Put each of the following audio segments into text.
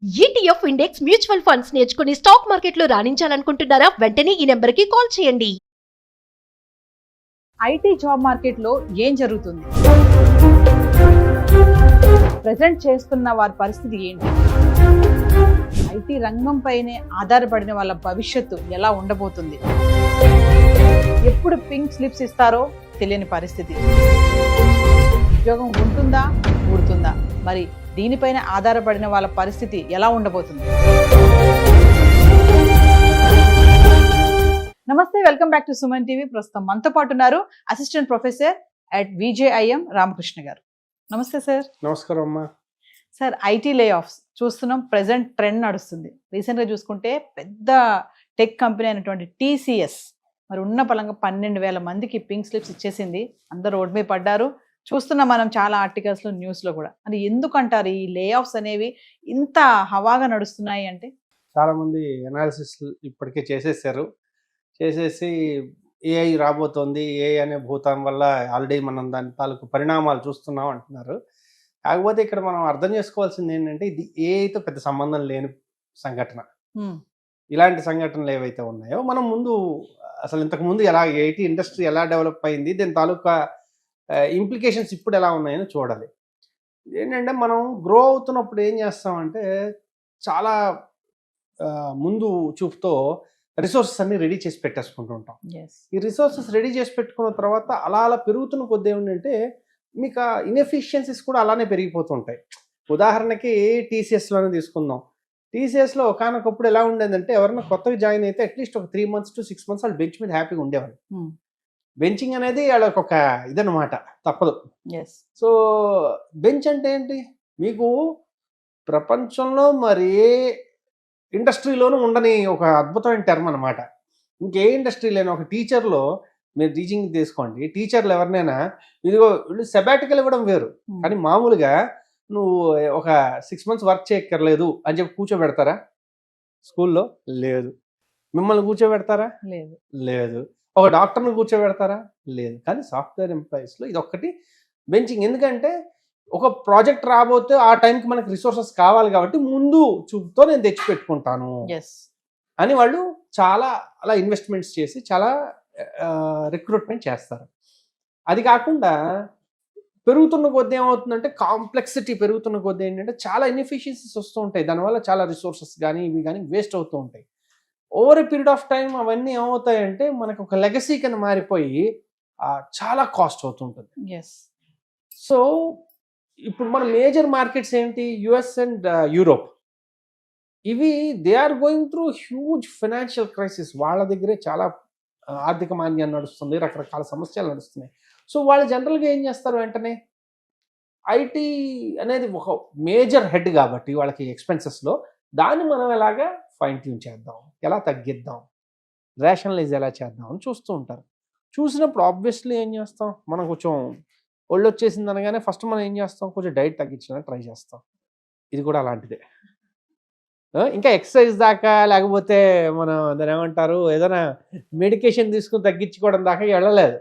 ETF index mutual funds నేర్చుకుని stock మార్కెట్లో రాణించాలనుకుంటున్నారా? వెంటనే ఈ నెంబర్కి కాల్ చేయండి. ఐటీ జాబ్ మార్కెట్లో ఏం జరుగుతుంది, ప్రజెంట్ చేస్తున్న వారి పరిస్థితి ఏంటి, ఐటీ రంగం పైనే ఆధారపడిన వాళ్ళ భవిష్యత్తు ఎలా ఉండబోతుంది, ఎప్పుడు పింక్ స్లిప్స్ ఇస్తారో తెలియని పరిస్థితి, ఉద్యోగం ఉంటుందా ఊడుతుందా, మరి దీనిపైన ఆధారపడిన వాళ్ళ పరిస్థితి ఎలా ఉండబోతుంది? నమస్తే, welcome back to Suman TV. ప్రస్తుతం మనతో పాటు ఉన్నారు అసిస్టెంట్ ప్రొఫెసర్ అట్ విజేఐఎం రామకృష్ణ గారు. నమస్తే సార్. నమస్కారం అమ్మా. సార్, ఐటీ లే ఆఫ్స్ చూస్తున్నాం, ప్రెసెంట్ ట్రెండ్ నడుస్తుంది. రీసెంట్గా చూసుకుంటే పెద్ద టెక్ కంపెనీ అయినటువంటి టీసీఎస్ మరి ఉన్న పలంగా 12,000 మందికి పింక్ స్లిప్స్ ఇచ్చేసింది. అందరూ రోడ్ మీద పడ్డారు. చూస్తున్నాం మనం చాలా ఆర్టికల్స్లో, న్యూస్లో కూడా. అది ఎందుకంటారు ఈ లే ఆఫ్స్ అనేవి ఇంత హవాగా నడుస్తున్నాయి అంటే? చాలామంది అనాలిసిస్ ఇప్పటికే చేసేసి ఏఐ రాబోతోంది, ఏఐ అనే భూతం వల్ల ఆల్రెడీ మనం దాని తాలూకు పరిణామాలు చూస్తున్నాం అంటున్నారు. కాకపోతే ఇక్కడ మనం అర్థం చేసుకోవాల్సింది ఏంటంటే, ఇది ఏఐతో పెద్ద సంబంధం లేని సంఘటన. ఇలాంటి సంఘటనలు ఏవైతే ఉన్నాయో, మనం అసలు ఇంతకు ముందు ఎలా ఐటీ ఇండస్ట్రీ ఎలా డెవలప్ అయింది, దీని తాలూకా ఇంప్లికేషన్స్ ఇప్పుడు ఎలా ఉన్నాయని చూడాలి. ఏంటంటే, మనం గ్రో అవుతున్నప్పుడు ఏం చేస్తామంటే, చాలా ముందు చూపుతో రిసోర్సెస్ అన్ని రెడీ చేసి పెట్టేసుకుంటూ ఉంటాం. ఈ రిసోర్సెస్ రెడీ చేసి పెట్టుకున్న తర్వాత అలా పెరుగుతున్న కొద్ది ఏమిటంటే, మీకు ఇన్ఎఫిషియన్సీస్ కూడా అలానే పెరిగిపోతుంటాయి. ఉదాహరణకి టీసీఎస్లోనే తీసుకుందాం. టీసీఎస్లో ఒకనొకప్పుడు ఎలా ఉండేదంటే, ఎవరైనా కొత్తగా జాయిన్ అయితే అట్లీస్ట్ ఒక 3 months to 6 months వాళ్ళు బెంచ్ మీద హ్యాపీగా ఉండేవాళ్ళు. బెంచింగ్ అనేది వాళ్ళకి ఒక ఇదన్నమాట, తప్పదు. సో బెంచ్ అంటే ఏంటి, మీకు ప్రపంచంలో మరి ఏ ఇండస్ట్రీలోనూ ఉండని ఒక అద్భుతమైన టర్మ్ అనమాట. ఇంకే ఇండస్ట్రీ లేని ఒక టీచర్లో మీరు టీచింగ్ తీసుకోండి, టీచర్లు ఎవరినైనా ఇదిగో వీళ్ళు సెబాటికల్ ఇవ్వడం వేరు, కానీ మామూలుగా నువ్వు ఒక 6 months వర్క్ చేయక్కర్లేదు అని చెప్పి కూర్చోబెడతారా స్కూల్లో? లేదు. మిమ్మల్ని కూర్చోబెడతారా? లేదు. ఒక డాక్టర్ని కూర్చోబెడతారా? లేదు. కానీ సాఫ్ట్వేర్ ఎంప్లాయీస్లో ఇది ఒక్కటి బెంచింగ్. ఎందుకంటే ఒక ప్రాజెక్ట్ రాబోతే ఆ టైంకి మనకు రిసోర్సెస్ కావాలి కాబట్టి ముందు చూపుతో నేను తెచ్చిపెట్టుకుంటాను అని వాళ్ళు చాలా అలా ఇన్వెస్ట్మెంట్స్ చేసి చాలా రిక్రూట్మెంట్ చేస్తారు. అది కాకుండా పెరుగుతున్న కొద్దీ ఏమవుతుందంటే, కాంప్లెక్సిటీ పెరుగుతున్న కొద్దీ ఏంటంటే చాలా ఇన్ఎఫిషియన్సీస్ వస్తూ ఉంటాయి. దానివల్ల చాలా రిసోర్సెస్ కానీ ఇవి కానీ వేస్ట్ అవుతూ ఉంటాయి. Over a period of time అవన్నీ ఏమవుతాయంటే మనకు ఒక లెగసీ కింద మారిపోయి చాలా కాస్ట్ అవుతుంటుంది. సో ఇప్పుడు మన మేజర్ మార్కెట్స్ ఏంటి, యుఎస్ అండ్ యూరోప్. ఇవి they are going through huge financial crisis. వాళ్ళ దగ్గరే చాలా ఆర్థిక మాంద్యం నడుస్తుంది, రకరకాల సమస్యలు నడుస్తున్నాయి. సో వాళ్ళు జనరల్గా ఏం చేస్తారు, వెంటనే ఐటీ అనేది ఒక మేజర్ హెడ్ కాబట్టి వాళ్ళకి ఎక్స్పెన్సెస్లో దాన్ని మనం ఎలాగా ఫైన్ ట్యూన్ చేద్దాం, ఎలా తగ్గిద్దాం, రేషనలైజ్ ఎలా చేద్దాం అని చూస్తూ ఉంటారు. చూసినప్పుడు ఆబ్వియస్లీ ఏం చేస్తాం, మనం కొంచెం ఒళ్ళు వచ్చేసింది అనగానే ఫస్ట్ మనం ఏం చేస్తాం, కొంచెం డైట్ తగ్గించడానికి ట్రై చేస్తాం. ఇది కూడా అలాంటిదే. ఇంకా ఎక్సర్సైజ్ దాకా, లేకపోతే మనం దాని ఏమంటారు, ఏదైనా మెడికేషన్ తీసుకుని తగ్గించుకోవడం దాకా వెళ్ళలేదు.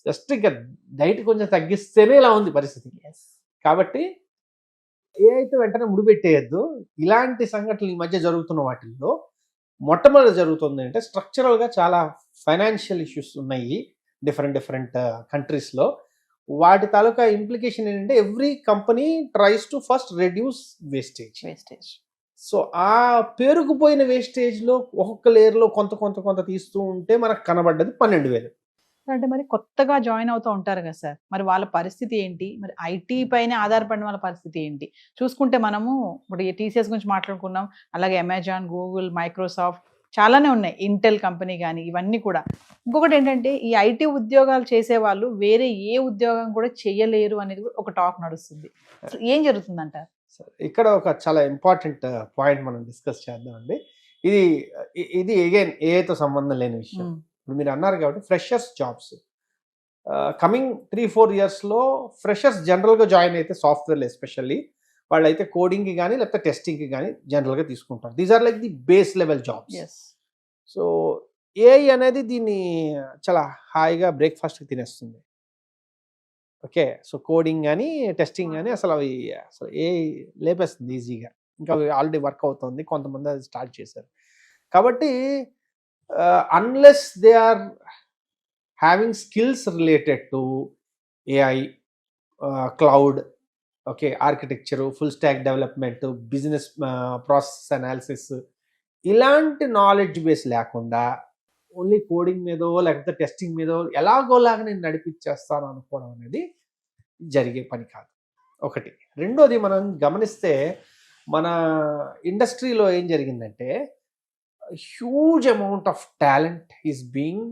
జస్ట్ ఇంకా డైట్ కొంచెం తగ్గిస్తేనే ఇలా ఉంది పరిస్థితి. కాబట్టి ఏ అయితే వెంటనే ముడిపెట్టేయద్దు. ఇలాంటి సంఘటనలు ఈ మధ్య జరుగుతున్న వాటిల్లో మొట్టమొదటి జరుగుతుంది అంటే, స్ట్రక్చరల్గా చాలా ఫైనాన్షియల్ ఇష్యూస్ ఉన్నాయి డిఫరెంట్ కంట్రీస్లో. వాటి తాలూకా ఇంప్లికేషన్ ఏంటంటే, every company tries to first reduce wastage. So ఆ పేరుకుపోయిన వేస్టేజ్లో ఒక్కొక్క లేయర్లో కొంత తీస్తూ ఉంటే మనకు కనబడ్డది 12,000. అంటే మరి కొత్తగా జాయిన్ అవుతూ ఉంటారు కదా సార్, మరి వాళ్ళ పరిస్థితి ఏంటి, మరి ఐటీ పైన ఆధారపడిన వాళ్ళ పరిస్థితి ఏంటి? చూసుకుంటే మనము ఇప్పుడు టీసీఎస్ గురించి మాట్లాడుకున్నాం, అలాగే అమెజాన్, గూగుల్, మైక్రోసాఫ్ట్ చాలానే ఉన్నాయి, ఇంటెల్ కంపెనీ కానీ ఇవన్నీ కూడా. ఇంకొకటి ఏంటంటే, ఈ ఐటీ ఉద్యోగాలు చేసే వాళ్ళు వేరే ఏ ఉద్యోగం కూడా చేయలేరు అనేది కూడా ఒక టాక్ నడుస్తుంది. ఏం జరుగుతుందంటారు? ఇక్కడ ఒక చాలా ఇంపార్టెంట్ పాయింట్ మనం డిస్కస్ చేద్దామండి. ఇది అగైన్ ఏఐతో సంబంధం లేని విషయం. ఇప్పుడు మీరు అన్నారు కాబట్టి ఫ్రెషర్స్ జాబ్స్ కమింగ్ 3-4 yearsలో ఫ్రెషర్స్ జనరల్గా జాయిన్ అయితే సాఫ్ట్వేర్లో ఎస్పెషల్లీ వాళ్ళు అయితే కోడింగ్కి కానీ లేకపోతే టెస్టింగ్కి కానీ జనరల్గా తీసుకుంటారు. These are like the base level jobs. So AI అనేది దీన్ని చాలా హాయిగా బ్రేక్ఫాస్ట్కి తినేస్తుంది. ఓకే, సో కోడింగ్ కానీ టెస్టింగ్ కానీ అసలు ఏ లేపేస్తుంది ఈజీగా. ఇంకా ఆల్రెడీ వర్క్ అవుతుంది, కొంతమంది అది స్టార్ట్ చేశారు. కాబట్టి unless they are having skills related to AI, cloud, okay, architecture, full stack development, business process analysis, ఇలాంటి నాలెడ్జ్ బేస్ లేకుండా ఓన్లీ కోడింగ్ మీదో లేకపోతే టెస్టింగ్ మీదో ఎలాగోలాగా నేను నడిపించేస్తాను అనుకోవడం అనేది జరిగే పని కాదు. ఒకటి. రెండోది, మనం గమనిస్తే మన ఇండస్ట్రీలో ఏం జరిగిందంటే huge amount of talent is being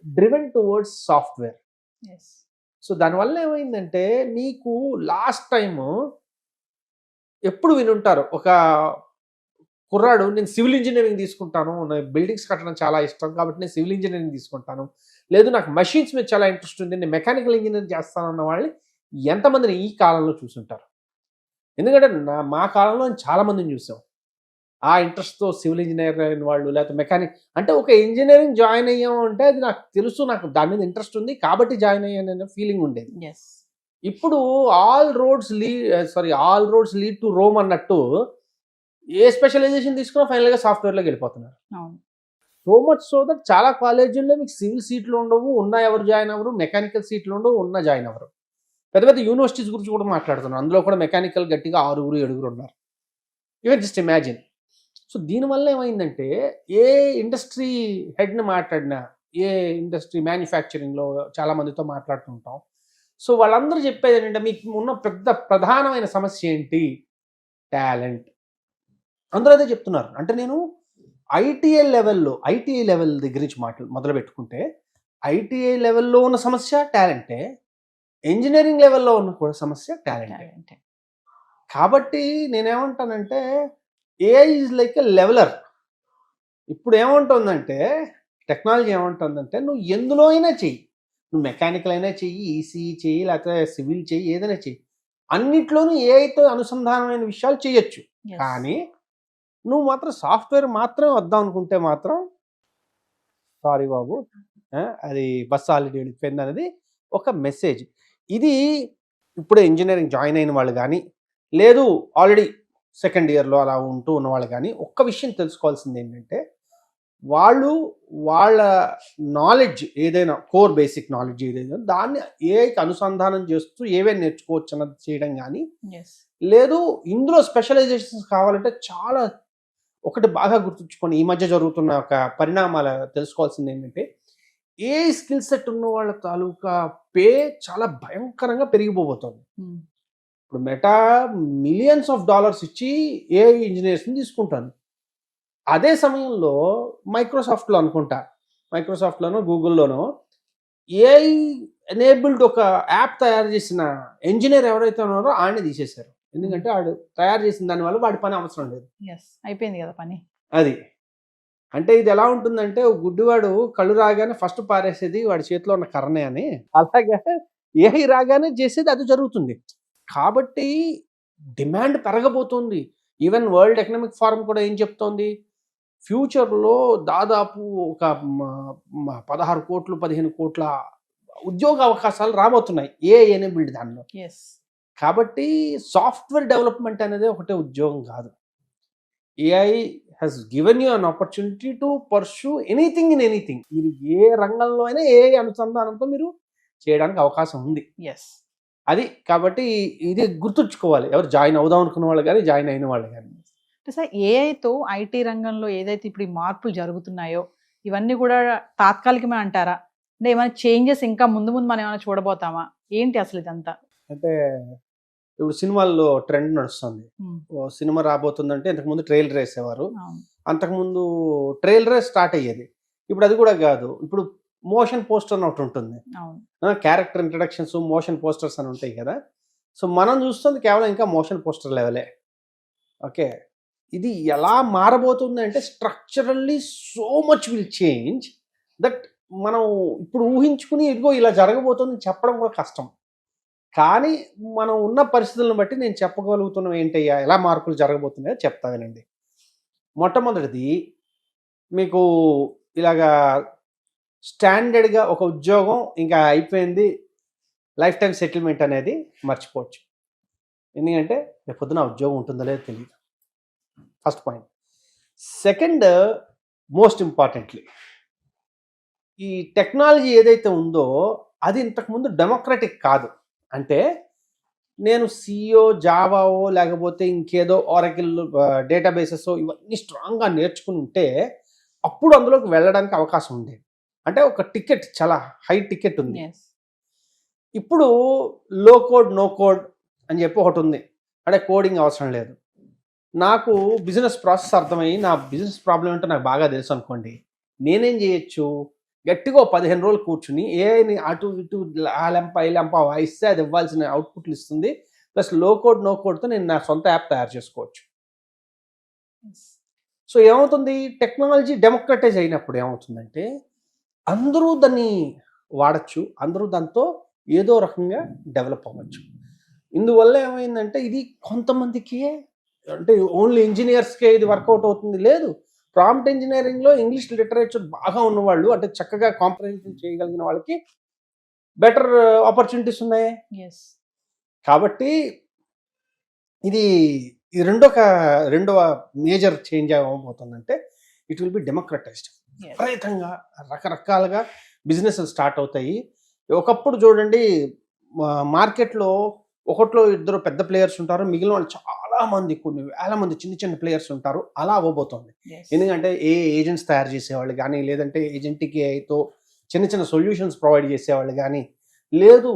driven towards software. So దానివల్ల ఏమైందంటే మీకు లాస్ట్ టైము ఎప్పుడు వినుంటారు, ఒక కుర్రాడు నేను సివిల్ ఇంజనీరింగ్ తీసుకుంటాను, నాకు బిల్డింగ్స్ కట్టడం చాలా ఇష్టం కాబట్టి నేను సివిల్ ఇంజనీరింగ్ తీసుకుంటాను, లేదు నాకు మెషిన్స్ మీద చాలా ఇంట్రెస్ట్ ఉంది నేను మెకానికల్ ఇంజనీరింగ్ చేస్తాను అన్న వాళ్ళని ఎంతమందిని ఈ కాలంలో చూసుంటారు? ఎందుకంటే మా కాలంలో చాలా మందిని చూసాం ఆ ఇంట్రెస్ట్తో సివిల్ ఇంజనీర్ అయిన వాళ్ళు, లేకపోతే మెకానిక్. అంటే ఒక ఇంజనీరింగ్ జాయిన్ అయ్యాము అంటే అది నాకు తెలుసు, నాకు దాని మీద ఇంట్రెస్ట్ ఉంది కాబట్టి జాయిన్ అయ్యాను అనే ఫీలింగ్ ఉండేది. ఇప్పుడు all roads lead to Rome అన్నట్టు ఏ స్పెషలైజేషన్ తీసుకున్నా ఫైనల్గా సాఫ్ట్వేర్లోకి వెళ్ళిపోతున్నారు. సో మచ్ సో దట్ చాలా కాలేజీల్లో మీకు సివిల్ సీట్లు ఉండవు, ఉన్న ఎవరు జాయిన్ అవ్వరు, మెకానికల్ సీట్లు ఉండవు, ఉన్న జాయిన్ అవ్వరు. పెద్ద పెద్ద యూనివర్సిటీస్ గురించి కూడా మాట్లాడుతున్నారు, అందులో కూడా మెకానికల్ గట్టిగా 6-7 ఉన్నారు. Even just imagine. సో దీనివల్ల ఏమైందంటే ఏ ఇండస్ట్రీ హెడ్ని మాట్లాడినా, ఏ ఇండస్ట్రీ మ్యానుఫ్యాక్చరింగ్లో చాలా మందితో మాట్లాడుతుంటాం. సో వాళ్ళందరూ చెప్పేది ఏంటంటే మీకు ఉన్న ప్రధానమైన సమస్య ఏంటి? టాలెంట్. అందరూ అదే చెప్తున్నారు. అంటే నేను ఐటీఐ లెవెల్ దగ్గర నుంచి మొదలు పెట్టుకుంటే ఐటీఐ లెవెల్లో ఉన్న సమస్య టాలెంటే, ఇంజనీరింగ్ లెవెల్లో ఉన్న కూడా సమస్య టాలెంటే. కాబట్టి నేనేమంటానంటే AI is like a leveller. ఇప్పుడు ఏమంటుందంటే టెక్నాలజీ ఏమంటుందంటే నువ్వు ఎందులో అయినా చెయ్యి, నువ్వు మెకానికల్ అయినా చెయ్యి, ఈసీఈ చెయ్యి, లేకపోతే సివిల్ చెయ్యి, ఏదైనా చెయ్యి, అన్నిట్లోనూ ఏఐతో అనుసంధానమైన విషయాలు చేయొచ్చు. కానీ నువ్వు మాత్రం సాఫ్ట్వేర్ మాత్రం వద్దాం అనుకుంటే మాత్రం సారీ బాబు, అది బస్ ఆల్రెడీ వెళ్ళిపోయింది అనేది ఒక మెసేజ్. ఇది ఇప్పుడే ఇంజనీరింగ్ జాయిన్ అయిన వాళ్ళు కానీ, లేదు ఆల్రెడీ సెకండ్ ఇయర్లో అలా ఉంటూ ఉన్నవాళ్ళు కానీ ఒక్క విషయం తెలుసుకోవాల్సింది ఏంటంటే వాళ్ళ నాలెడ్జ్ ఏదైనా కోర్ బేసిక్ నాలెడ్జ్ ఏదైనా దాన్ని ఏఐకి అనుసంధానం చేస్తూ ఏవైనా నేర్చుకోవచ్చు అన్నది చేయడం కానీ, లేదు ఇందులో స్పెషలైజేషన్స్ కావాలంటే చాలా ఒకటి బాగా గుర్తుంచుకొని ఈ మధ్య జరుగుతున్న ఒక పరిణామాలు తెలుసుకోవాల్సింది ఏంటంటే ఏ స్కిల్ సెట్ ఉన్న వాళ్ళ తాలూకా పే చాలా భయంకరంగా పెరిగిపోతుంది. ఇప్పుడు మెటా మిలియన్స్ ఆఫ్ డాలర్స్ ఇచ్చి ఏఐ ఇంజనీర్స్ని తీసుకుంటాను. అదే సమయంలో మైక్రోసాఫ్ట్లో అనుకుంటా, మైక్రోసాఫ్ట్లోనో గూగుల్లోనో ఏఐ ఎనేబుల్డ్ ఒక యాప్ తయారు చేసిన ఇంజనీర్ ఎవరైతే ఉన్నారో ఆయన్ని తీసేశారు. ఎందుకంటే వాడు తయారు చేసిన దానివల్ల వాడి పని అవసరం లేదు, అయిపోయింది కదా పని. అది అంటే ఇది ఎలా ఉంటుందంటే గుడ్డివాడు కళ్ళు రాగానే ఫస్ట్ పారేసేది వాడి చేతిలో ఉన్న కర్రనే అని, అలాగే ఏఐ రాగానే చేసేది అది జరుగుతుంది. కాబట్టి డిమాండ్ పెరగబోతుంది. ఈవెన్ వరల్డ్ ఎకనామిక్ ఫోరం కూడా ఏం చెప్తోంది, ఫ్యూచర్లో దాదాపు ఒక 16 కోట్లు 15 కోట్ల ఉద్యోగ అవకాశాలు రాబోతున్నాయి ఏఐ ఎనేబుల్డ్ దానిలో. కాబట్టి సాఫ్ట్వేర్ డెవలప్మెంట్ అనేది ఒకటే ఉద్యోగం కాదు. AI has given you an opportunity to pursue anything in anything. మీరు ఏ రంగంలో అయినా ఏఐ అనుసంధానంతో మీరు చేయడానికి అవకాశం ఉంది. అది కాబట్టి ఇది గుర్తుంచుకోవాలి ఎవరు జాయిన్ అవుదాం అనుకున్న వాళ్ళు కానీ జాయిన్ అయిన వాళ్ళు కానీ. సార్ ఏఐతో ఐటీ రంగంలో ఏదైతే ఇప్పుడు ఈ మార్పులు జరుగుతున్నాయో ఇవన్నీ కూడా తాత్కాలికమే అంటారా? అంటే ఏమైనా చేంజెస్ ఇంకా ముందు మనం ఏమైనా చూడబోతామా? ఏంటి అసలు ఇదంతా? అంటే ఇప్పుడు సినిమాల్లో ట్రెండ్ నడుస్తుంది. సినిమా రాబోతుందంటే ఇంతకుముందు ట్రైలర్ వేసేవారు, అంతకుముందు ట్రైలరే స్టార్ట్ అయ్యేది. ఇప్పుడు అది కూడా కాదు, ఇప్పుడు మోషన్ పోస్టర్ అని ఒకటి ఉంటుంది, క్యారెక్టర్ ఇంట్రడక్షన్స్ మోషన్ పోస్టర్స్ అని ఉంటాయి కదా. సో మనం చూస్తుంది కేవలం ఇంకా మోషన్ పోస్టర్ లెవెలే. ఓకే, ఇది ఎలా మారబోతుంది అంటే structurally so much will change that మనం ఇప్పుడు ఊహించుకుని ఇదిగో ఇలా జరగబోతుంది చెప్పడం కూడా కష్టం. కానీ మనం ఉన్న పరిస్థితులను బట్టి నేను చెప్పగలుగుతున్నాం ఏంటయ్యా ఎలా మార్పులు జరగబోతున్నాయో చెప్తా వినండి. మొట్టమొదటిది, మీకు ఇలాగా స్టాండర్డ్గా ఒక ఉద్యోగం ఇంకా అయిపోయింది, లైఫ్ టైం సెటిల్మెంట్ అనేది మర్చిపోవచ్చు. ఎందుకంటే రేపు పొద్దున ఉద్యోగం ఉంటుందో లేదో తెలియదు. First point. Second, most importantly, ఈ టెక్నాలజీ ఏదైతే ఉందో అది ఇంతకుముందు డెమోక్రటిక్ కాదు. అంటే నేను సిఓ, జావావో లేకపోతే ఇంకేదో ఆరకిల్ డేటాబేసెస్ ఇవన్నీ స్ట్రాంగ్గా నేర్చుకుని ఉంటే అప్పుడు అందులోకి వెళ్ళడానికి అవకాశం ఉండేది. అంటే ఒక టికెట్, చాలా హై టికెట్ ఉంది. ఇప్పుడు లో కోడ్ నో కోడ్ అని చెప్పి ఒకటి ఉంది. అంటే కోడింగ్ అవసరం లేదు. నాకు బిజినెస్ ప్రాసెస్ అర్థమయ్యి నా బిజినెస్ ప్రాబ్లం ఏంటో నాకు బాగా తెలుసు అనుకోండి, నేనేం చేయొచ్చు, గట్టిగా 15 రోజులు కూర్చుని ఏఐని అటు ఇటు ఆ లెంప వాయిస్తే అది ఇవ్వాల్సిన అవుట్పుట్లు ఇస్తుంది. ప్లస్ లో కోడ్ నో కోడ్తో నేను నా సొంత యాప్ తయారు చేసుకోవచ్చు. సో ఏమవుతుంది, టెక్నాలజీ డెమోక్రటైజ్ అయినప్పుడు ఏమవుతుందంటే అందరూ దాన్ని వాడచ్చు, అందరూ దాంతో ఏదో రకంగా డెవలప్ అవ్వచ్చు. ఇందువల్ల ఏమైందంటే ఇది కొంతమందికి, అంటే ఓన్లీ ఇంజనీర్స్కే ఇది వర్కౌట్ అవుతుంది లేదు. ప్రాంప్ట్ ఇంజనీరింగ్లో ఇంగ్లీష్ లిటరేచర్ బాగా ఉన్నవాళ్ళు, అంటే చక్కగా కాంప్రహెన్షన్ చేయగలిగిన వాళ్ళకి బెటర్ ఆపర్చునిటీస్ ఉన్నాయి. కాబట్టి ఇది రెండవ మేజర్ చేంజ్ అవ్వబోతుందంటే ఇట్ విల్ బి డెమోక్రటైజ్డ్. విపరీతంగా రకరకాలుగా బిజినెస్ స్టార్ట్ అవుతాయి. ఒకప్పుడు చూడండి, మార్కెట్లో ఒకట్లో ఇద్దరు పెద్ద ప్లేయర్స్ ఉంటారు, మిగిలిన వాళ్ళు చాలా మంది, కొన్ని వేల మంది చిన్న చిన్న ప్లేయర్స్ ఉంటారు. అలా అవ్వబోతోంది. ఎందుకంటే ఏజెంట్స్ తయారు చేసేవాళ్ళు కానీ, లేదంటే ఏజెంట్కి ఏతో చిన్న చిన్న సొల్యూషన్స్ ప్రొవైడ్ చేసేవాళ్ళు కానీ, లేదు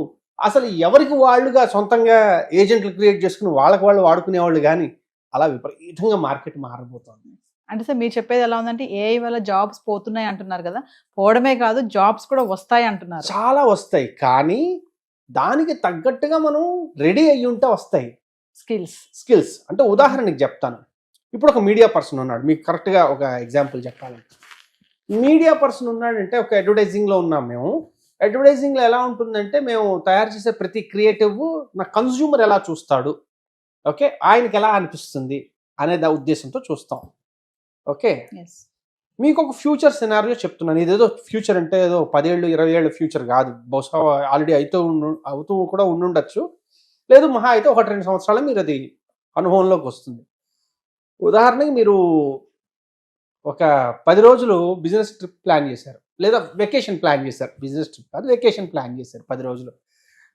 అసలు ఎవరికి వాళ్ళుగా సొంతంగా ఏజెంట్లు క్రియేట్ చేసుకుని వాళ్ళకి వాళ్ళు వాడుకునేవాళ్ళు కానీ, అలా విపరీతంగా మార్కెట్ మారబోతోంది. అంటే సార్ మీరు చెప్పేది ఎలా ఉందంటే ఏఐ వల్ల జాబ్స్ పోతున్నాయి అంటున్నారు కదా, పోవడమే కాదు జాబ్స్ కూడా వస్తాయి అంటున్నారు. చాలా వస్తాయి, కానీ దానికి తగ్గట్టుగా మనం రెడీ అయ్యి ఉంటే వస్తాయి స్కిల్స్. అంటే ఉదాహరణకి చెప్తాను. ఇప్పుడు ఒక మీడియా పర్సన్ ఉన్నాడు, మీకు కరెక్ట్గా ఒక ఎగ్జాంపుల్ చెప్పాలంటే, మీడియా పర్సన్ ఉన్నాడంటే ఒక అడ్వర్టైజింగ్లో ఉన్నాం మేము. అడ్వర్టైజింగ్లో ఎలా ఉంటుందంటే మేము తయారు చేసే ప్రతి క్రియేటివ్ నా కన్స్యూమర్ ఎలా చూస్తాడు, ఓకే, ఆయనకి ఎలా అనిపిస్తుంది అనే ఉద్దేశంతో చూస్తాం. ఓకే, మీకు ఒక ఫ్యూచర్ సినారియో చెప్తున్నాను. ఇదేదో ఫ్యూచర్ అంటే ఏదో 10 ఏళ్ళు 20 ఏళ్ళు ఫ్యూచర్ కాదు, బహుశా ఆల్రెడీ అవుతూ కూడా ఉండుండొచ్చు, లేదు మహా అయితే 1-2 సంవత్సరాలు మీరు అది అనుభవంలోకి వస్తుంది. ఉదాహరణకి మీరు ఒక 10 రోజులు బిజినెస్ ట్రిప్ ప్లాన్ చేశారు, లేదా వెకేషన్ ప్లాన్ చేశారు. బిజినెస్ ట్రిప్ కాదు, వెకేషన్ ప్లాన్ చేశారు 10 రోజులు.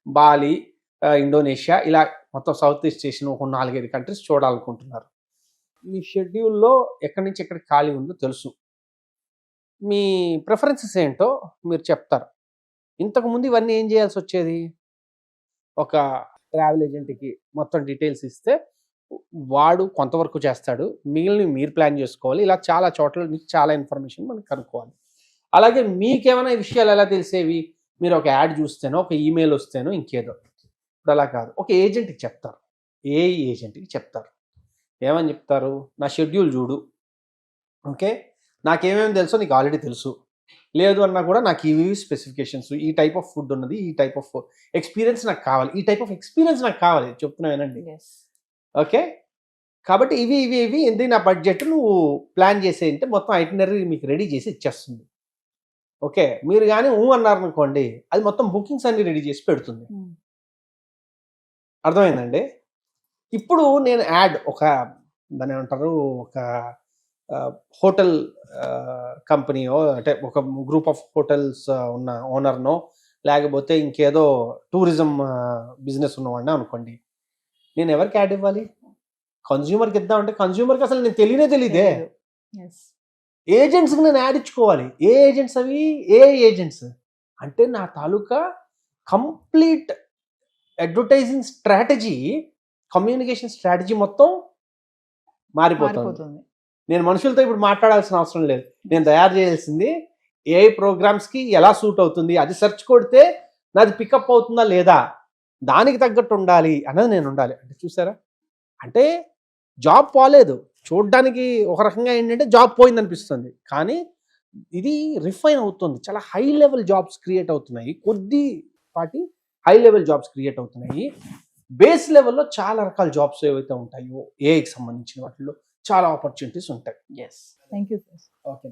బాలి, ఇండోనేషియా, ఇలా మొత్తం సౌత్ ఈస్ట్ ఏషియన్ ఒక 4-5 కంట్రీస్ చూడాలనుకుంటున్నారు. మీ షెడ్యూల్లో ఎక్కడి నుంచి ఎక్కడికి ఖాళీ ఉందో తెలుసు, మీ ప్రిఫరెన్సెస్ ఏంటో మీరు చెప్తారు. ఇంతకుముందు ఇవన్నీ ఏం చేయాల్సి వచ్చేది, ఒక ట్రావెల్ ఏజెంట్కి మొత్తం డీటెయిల్స్ ఇస్తే వాడు కొంతవరకు చేస్తాడు, మిగిలిన మీరు ప్లాన్ చేసుకోవాలి. ఇలా చాలా చోట్ల నుంచి చాలా ఇన్ఫర్మేషన్ మనం కనుక్కోవాలి. అలాగే మీకేమైనా ఈ విషయాలు ఎలా తెలిసేవి, మీరు ఒక యాడ్ చూస్తేనో, ఒక ఈమెయిల్ వస్తేనో, ఇంకేదో. ఇప్పుడు అలా కాదు, ఒక ఏజెంట్కి చెప్తారు, ఏఐ ఏజెంట్కి చెప్తారు. ఏమని చెప్తారు, నా షెడ్యూల్ చూడు, ఓకే, నాకేమేమి తెలుసో నీకు ఆల్రెడీ తెలుసు, లేదు అన్నా కూడా నాకు ఇవి స్పెసిఫికేషన్స్, ఈ టైప్ ఆఫ్ ఫుడ్ ఉన్నది, ఈ టైప్ ఆఫ్ ఎక్స్పీరియన్స్ నాకు కావాలి, ఈ టైప్ ఆఫ్ ఎక్స్పీరియన్స్ నాకు కావాలి, చెప్తున్నా వినండి. ఓకే, కాబట్టి ఇవి ఇవి ఇవి ఎంత నా బడ్జెట్ నువ్వు ప్లాన్ చేసేయంటే మొత్తం ఐటినరీ మీకు రెడీ చేసి ఇచ్చేస్తుంది. ఓకే, మీరు కానీ అన్నారనుకోండి, అది మొత్తం బుకింగ్స్ అన్ని రెడీ చేసి పెడుతుంది. అర్థమైందండి? ఇప్పుడు నేను యాడ్ దాన్ని ఏమంటారు, ఒక హోటల్ కంపెనీయో, అంటే ఒక గ్రూప్ ఆఫ్ హోటల్స్ ఉన్న ఓనర్నో, లేకపోతే ఇంకేదో టూరిజం బిజినెస్ ఉన్నవాడిని అనుకోండి, నేను ఎవరికి యాడ్ ఇవ్వాలి, కన్జ్యూమర్కి ఇద్దామంటే కన్జ్యూమర్కి అసలు నేను తెలియదే. ఏజెంట్స్కి నేను యాడ్ ఇచ్చుకోవాలి. ఏ ఏజెంట్స్ అవి, ఏజెంట్స్ అంటే నా తాలూకా complete advertising strategy, communication strategy మొత్తం మారిపోతుంది. నేను మనుషులతో ఇప్పుడు మాట్లాడాల్సిన అవసరం లేదు, నేను తయారు చేయాల్సింది ఏఐ ప్రోగ్రామ్స్కి ఎలా సూట్ అవుతుంది, అది సెర్చ్ కొడితే నాది పికప్ అవుతుందా లేదా, దానికి తగ్గట్టు ఉండాలి అన్నది నేను ఉండాలి. అంటే చూసారా, అంటే జాబ్ పోలేదు, చూడడానికి ఒక రకంగా ఏంటంటే జాబ్ పోయింది అనిపిస్తుంది, కానీ ఇది రిఫైన్ అవుతుంది. చాలా హై లెవెల్ జాబ్స్ క్రియేట్ అవుతున్నాయి, కొద్దిపాటి హై లెవెల్ జాబ్స్ క్రియేట్ అవుతున్నాయి. బేస్ లెవెల్లో చాలా రకాల జాబ్స్ ఏవైతే ఉంటాయో ఏఐకి సంబంధించిన వాటిల్లో చాలా ఆపర్చునిటీస్ ఉంటాయి. Thank you sir. ఓకే.